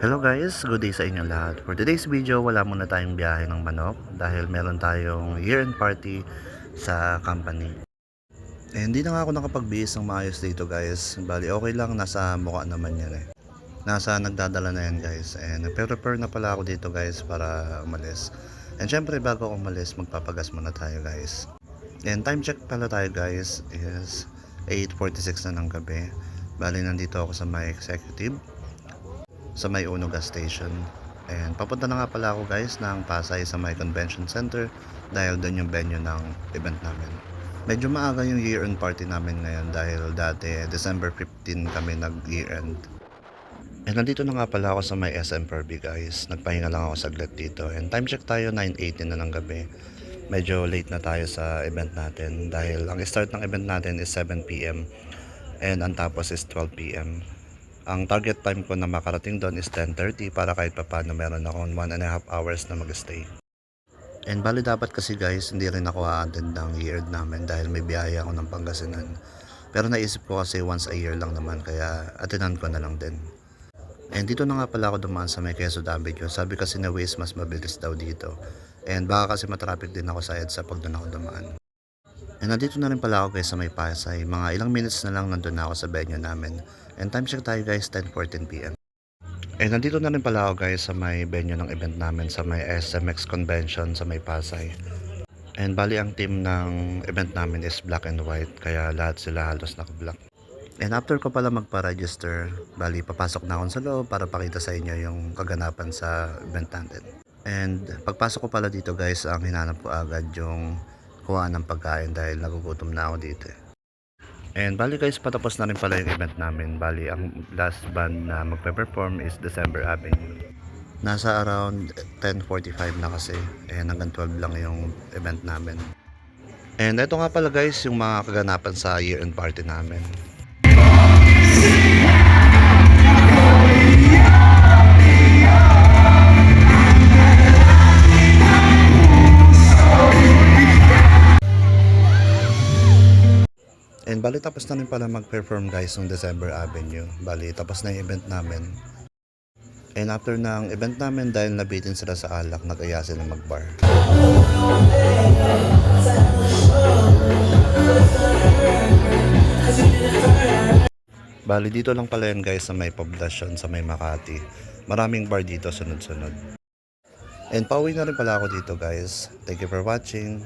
Hello guys, good day sa inyo lahat. For today's video, wala muna tayong biyahe ng manok dahil meron tayong year-end party sa company. Eh, hindi na nga ako nakapagbihis ng maayos dito guys. Bali okay lang, nasa mukha naman yan eh. Nasa nagdadala na yan guys. And nagpe-prepare na pala ako dito guys para umalis. And syempre bago ako umalis, magpapagas muna tayo guys. And time check pala tayo guys is 8:46 na ng gabi. Bali nandito ako sa my executive sa may Uno gas station. And papunta na nga pala ako guys ng Pasay sa may convention center dahil doon yung venue ng event namin. Medyo maaga yung year-end party namin ngayon dahil dati December 15 kami nag-year-end. And nandito na nga pala ako sa may SM Perby guys. Nagpahinga lang ako saglit dito. And time check tayo 9:18 na ng gabi. Medyo late na tayo sa event natin dahil ang start ng event natin is 7 PM and ang tapos is 12 PM. Ang target time ko na makarating doon is 10:30 para kahit papano meron akong 1.5 hours na mag-stay. And bali dapat kasi guys, hindi rin ako a-attend ng year namin dahil may biyahe ako ng Pangasinan. Pero naisip ko kasi once a year lang naman kaya attendan ko na lang din. And dito na nga pala ako dumaan sa may Quezon Avenue. Sabi kasi na Waze mas mabilis daw dito. And baka kasi matraffic din ako sa EDSA pag doon ako dumaan. And nandito na rin pala ako guys sa may Pasay. Mga ilang minutes na lang nandun na ako sa venue namin. And time check tayo guys, 10:14 PM. And nandito na rin pala ako guys sa may venue ng event namin sa may SMX Convention sa may Pasay. And bali ang team ng event namin is black and white kaya lahat sila halos naka-black. And after ko pala magpa-register, bali papasok na ako sa loob para pakita sa inyo yung kaganapan sa event natin. And pagpasok ko pala dito guys, ang hinanap ko agad yung kuha ng pagkain dahil nagugutom na ako dito. And bali guys, patapos na rin pala yung event namin. Bali ang last band na magpe-perform is December Avenue. Nasa around 10:45 na kasi. And hanggang 12 lang yung event namin. And ito nga pala guys yung mga kaganapan sa year-end party namin. And bali tapos na rin pala mag-perform guys ng December Avenue. Bali tapos na yung event namin. And after ng event namin dahil nabitin sila sa alak, nag-aya sila mag-bar. Bali dito lang pala yan guys sa may poblasyon sa may Makati. Maraming bar dito sunod-sunod. And pauwi na rin pala ako dito guys. Thank you for watching.